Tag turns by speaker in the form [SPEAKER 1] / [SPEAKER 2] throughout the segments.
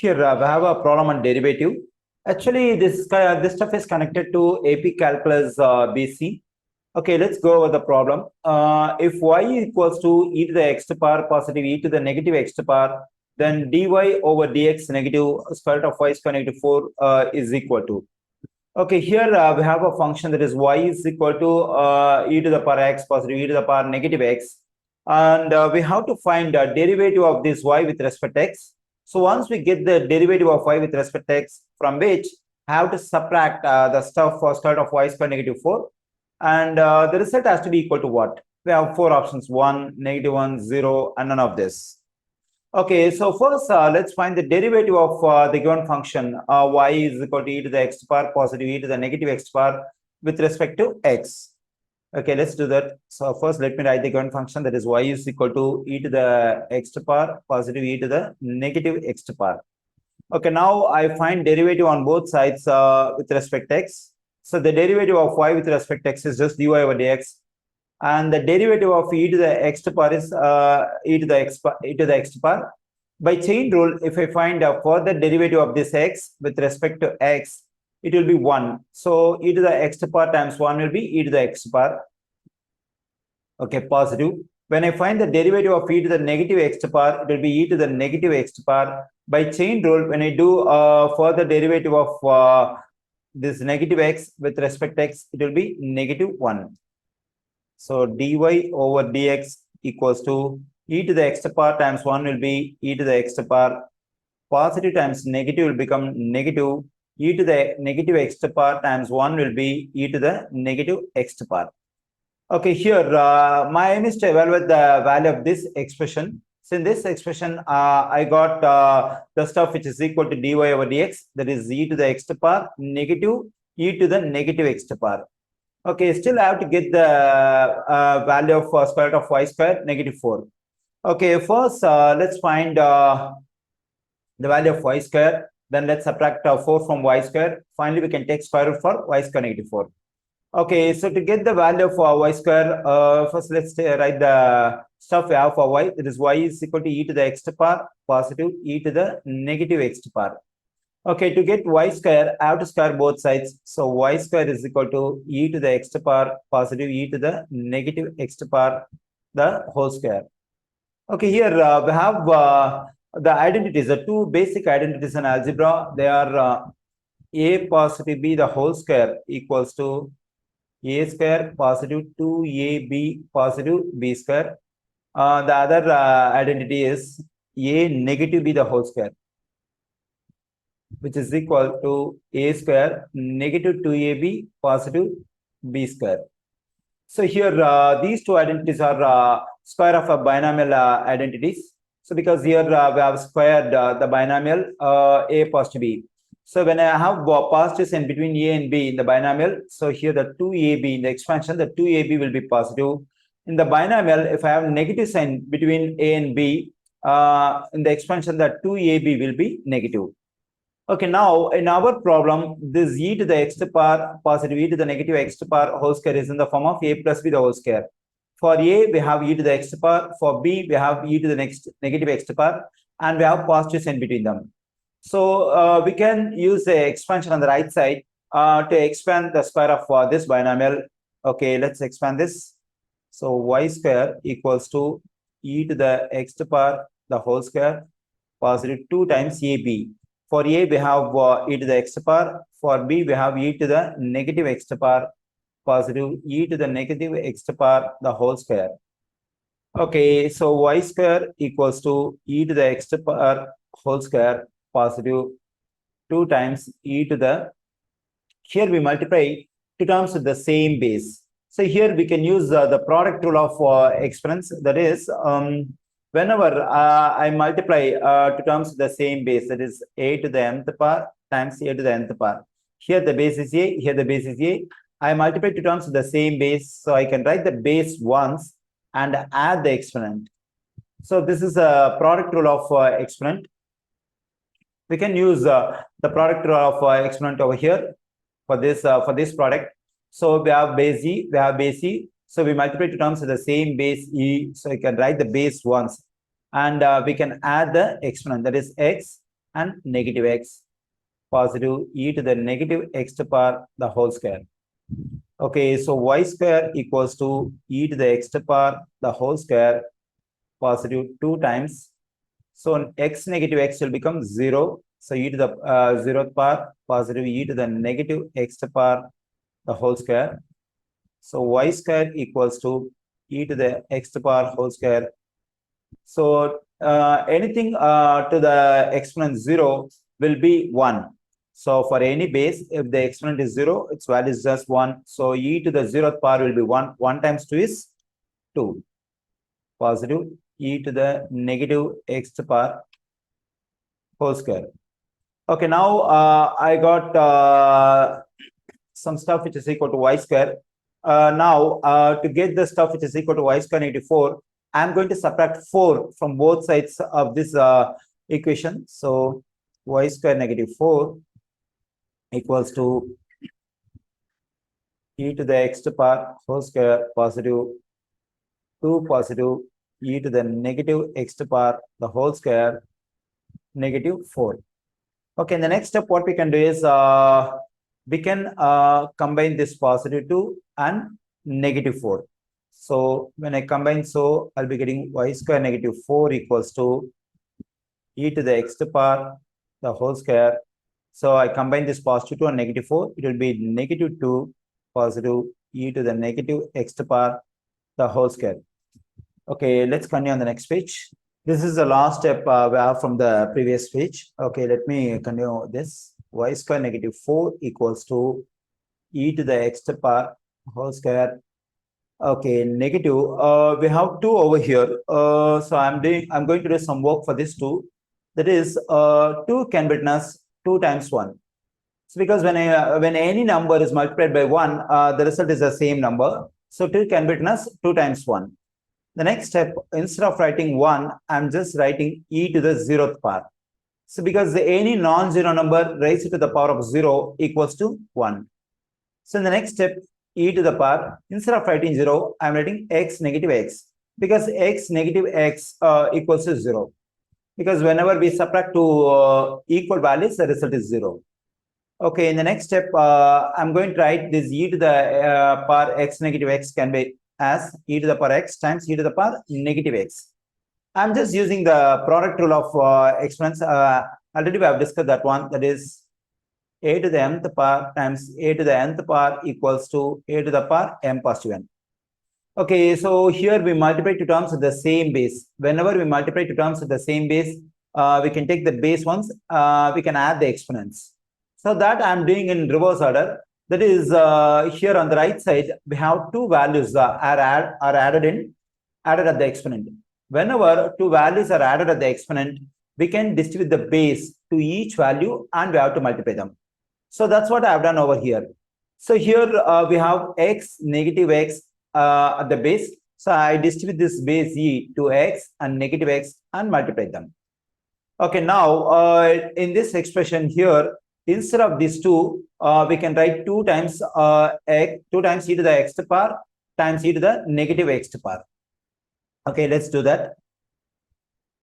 [SPEAKER 1] Here we have a problem on derivative. Actually, this stuff is connected to AP Calculus BC. Okay, let's go over the problem. If y equals to e to the x to power positive e to the negative x to power, then dy over dx negative square root of y square negative 4 is equal to. Okay, here we have a function that is y is equal to e to the power x positive e to the power negative x. And we have to find the derivative of this y with respect to x. So once we get the derivative of y with respect to x, from which I have to subtract the stuff for square root of y square negative 4. And the result has to be equal to what? We have four options, 1, -1, 0, and none of this. Okay, so first let's find the derivative of the given function y is equal to e to the x to power positive e to the negative x to power with respect to x. Okay, let's do that. So first let me write the given function, that is y is equal to e to the x to power positive e to the negative x to power. Okay, now I find derivative on both sides with respect to x. So the derivative of y with respect to x is just dy over dx. And the derivative of e to the x to power is e to the x to power. By chain rule, if I find a further derivative of this x with respect to x, it will be 1. So e to the x to power times 1 will be e to the x to power. Okay, positive. When I find the derivative of e to the negative x to power, it will be e to the negative x to power. By chain rule, when I do further derivative of this negative x with respect to x, it will be -1. So dy over dx equals to e to the x to power times 1 will be e to the x to power. Positive times negative will become negative. E to the negative x to power times 1 will be e to the negative x to power. Okay, here my aim is to evaluate the value of this expression. So in this expression, I got the stuff which is equal to dy over dx, that is e to the x to power negative e to the negative x to power. Okay, still I have to get the value of square root of y square negative 4. Okay, first let's find the value of y square. Then let's subtract 4 from y square. Finally, we can take square root for y square negative 4. Okay, so to get the value of y square, first let's write the stuff we have for y. That is y is equal to e to the x to power positive e to the negative x to power. Okay, to get y square, I have to square both sides. So y square is equal to e to the x to power positive e to the negative x to power the whole square. Okay, here we have the identities, the two basic identities in algebra. They are a positive b the whole square equals to a square positive 2ab positive b square. The other identity is a negative b the whole square, which is equal to a square negative 2ab positive b square. So here these two identities are square of a binomial identities. So because here we have squared the binomial a positive b. So when I have positive sign between a and b in the binomial, so here the 2ab in the expansion, the 2ab will be positive. In the binomial, if I have negative sign between a and b, in the expansion, the 2ab will be negative. Okay, now in our problem, this e to the x to power positive e to the negative x to power whole square is in the form of a plus b the whole square. For a, we have e to the x to power. For b, we have e to the next negative x to power, and we have positive sign between them. So we can use the expansion on the right side to expand the square of this binomial. Okay, let's expand this. So y square equals to e to the x to power the whole square positive 2 times ab. For a, we have e to the x to power. For b, we have e to the negative x to power positive e to the negative x to power the whole square. Okay, so y square equals to e to the x to power whole square positive 2 times e to the, here we multiply two terms with the same base. So here we can use the product rule of exponents. That is, whenever I multiply two terms with the same base, that is a to the nth power times a to the nth power. Here the base is a, here the base is a. I multiply two terms with the same base, so I can write the base once and add the exponent. So this is a product rule of exponent. We can use the product rule of exponent over here for this product. So we have base e, we have base e. So we multiply two terms with the same base e. So you can write the base once, and we can add the exponent, that is x. and negative x, positive e to the negative x to the power the whole square. Okay, so y square equals to e to the x to the power the whole square, positive 2 times. So x negative x will become 0. So e to the 0th power, positive e to the negative x to the power the whole square. So y square equals to e to the x to the power whole square. So anything to the exponent 0 will be 1. So for any base, if the exponent is 0, its value is just 1. So e to the 0th power will be 1. 1 times 2 is 2. Positive e to the negative x to the power whole square. Okay, now I got some stuff which is equal to y square. Now, to get the stuff which is equal to y square negative 4, I'm going to subtract 4 from both sides of this equation. So y square negative 4 equals to e to the x to the power whole square, positive 2 positive e to the negative x to the power the whole square, negative 4. Okay, the next step what we can do is we can combine this positive 2 and negative 4. So when I combine, so I'll be getting y square negative 4 equals to e to the x to the power the whole square. So I combine this positive 2 and negative 4, it will be negative 2 positive e to the negative x to the power the whole square. Okay, let's continue on the next page. This is the last step we have from the previous page. Okay, let me continue this. Y square negative 4 equals to e to the x to the power whole square. Okay, negative. We have 2 over here. So I'm going to do some work for this 2. That is 2 can be written as 2 times 1. So because when any number is multiplied by 1, the result is the same number. So 2 can be written as 2 times 1. The next step, instead of writing 1, I'm just writing e to the 0th power. So because any non-zero number raised to the power of 0 equals to 1. So in the next step, e to the power, instead of writing 0, I'm writing x negative x. Because x negative x equals to 0. Because whenever we subtract two equal values, the result is 0. Okay, in the next step, I'm going to write this e to the power x negative x can be as e to the power x times e to the power negative x. I'm just using the product rule of exponents. Already we have discussed that one. That is a to the mth power times a to the nth power equals to a to the power m positive n. Okay, so here we multiply two terms with the same base. Whenever we multiply two terms with the same base, we can take the base ones, we can add the exponents. So that I'm doing in reverse order. That is here on the right side, we have two values are added at the exponent. Whenever two values are added at the exponent, we can distribute the base to each value and we have to multiply them. So that's what I've done over here. So here we have x negative x at the base. So I distribute this base e to x and negative x and multiply them. Okay, now in this expression here, instead of these two, we can write 2 times e to the x to the power times e to the negative x to the power. Okay, let's do that.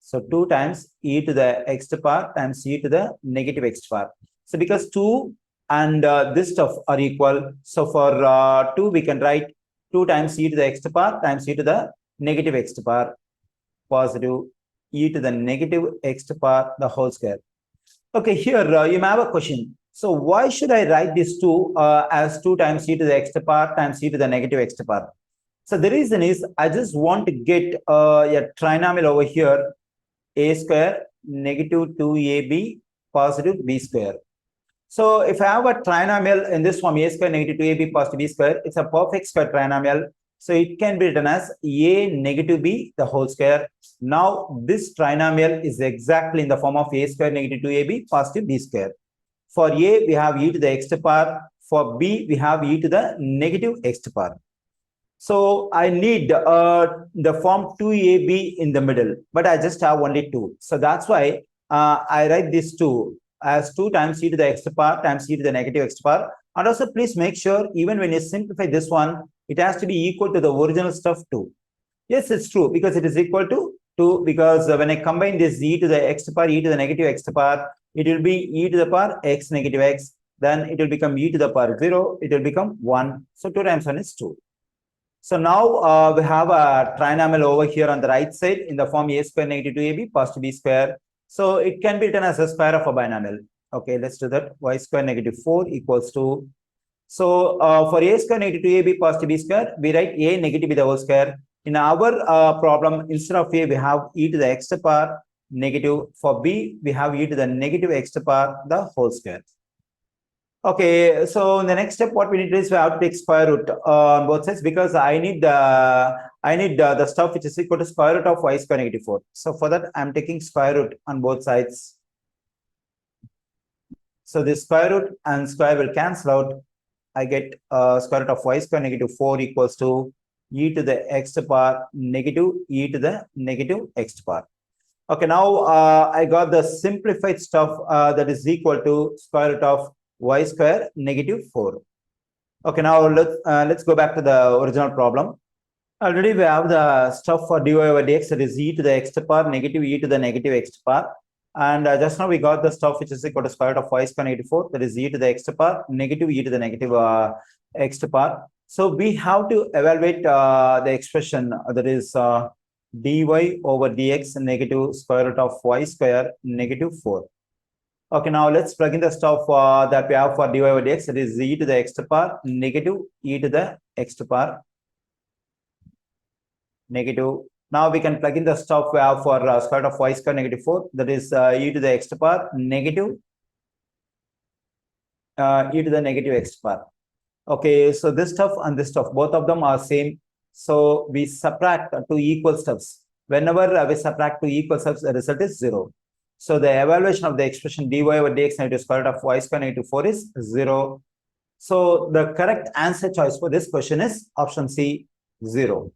[SPEAKER 1] So 2 times e to the x to the power times e to the negative x to the power. So because 2 and this stuff are equal, so for 2 we can write 2 times e to the x to the power times e to the negative x to the power positive e to the negative x to the power the whole square. Okay, here you may have a question. So why should I write this 2 as 2 times e to the x to the power times e to the negative x to the power? So the reason is I just want to get a trinomial over here, a square negative 2ab positive b square. So if I have a trinomial in this form, a square negative 2ab positive b square, it's a perfect square trinomial. So it can be written as a negative b the whole square. Now this trinomial is exactly in the form of a square negative 2ab positive b square. For a, we have e to the x to the power. For b, we have e to the negative x to the power. So I need the form 2ab in the middle, but I just have only 2. So that's why I write this 2 as 2 times e to the x to the power times e to the negative x to the power. And also please make sure even when you simplify this one, it has to be equal to the original stuff too. Yes, it's true because it is equal to 2 because when I combine this e to the x to the power, e to the negative x to the power, it will be e to the power x negative x, then it will become e to the power 0, it will become 1. So 2 times 1 is 2. So now we have a trinomial over here on the right side in the form a square negative 2ab positive b square. So it can be written as a square of a binomial. Okay, let's do that. Y square negative 4 equals to. So for a square negative 2ab positive b square, we write a negative b the whole square. In our problem, instead of a, we have e to the x power negative. For b, we have e to the negative x power the whole square. Okay, so in the next step, what we need is we have to take square root on both sides, because I need the stuff which is equal to square root of y square negative 4. So for that, I'm taking square root on both sides. So this square root and square will cancel out. I get square root of y square negative 4 equals to e to the x power negative e to the negative x power. Okay, now I got the simplified stuff that is equal to square root of y square negative 4. Okay, now let's go back to the original problem. Already we have the stuff for dy over dx, that is e to the x power negative e to the negative x power. And just now we got the stuff which is equal to square root of y square negative 4, that is e to the x power negative e to the negative x power. So we have to evaluate the expression that is dy over dx negative square root of y square negative 4. Okay, now let's plug in the stuff that we have for dy over dx, that is e to the x power negative e to the x power negative. Now we can plug in the stuff we have for square root of y square negative 4, that is e to the x power negative e to the negative x power. Okay, so this stuff and this stuff, both of them are same. So we subtract two equal stuffs. Whenever we subtract two equal stuffs, the result is 0. So the evaluation of the expression dy over dx negative square root of y square negative 4 is 0. So the correct answer choice for this question is option C, 0.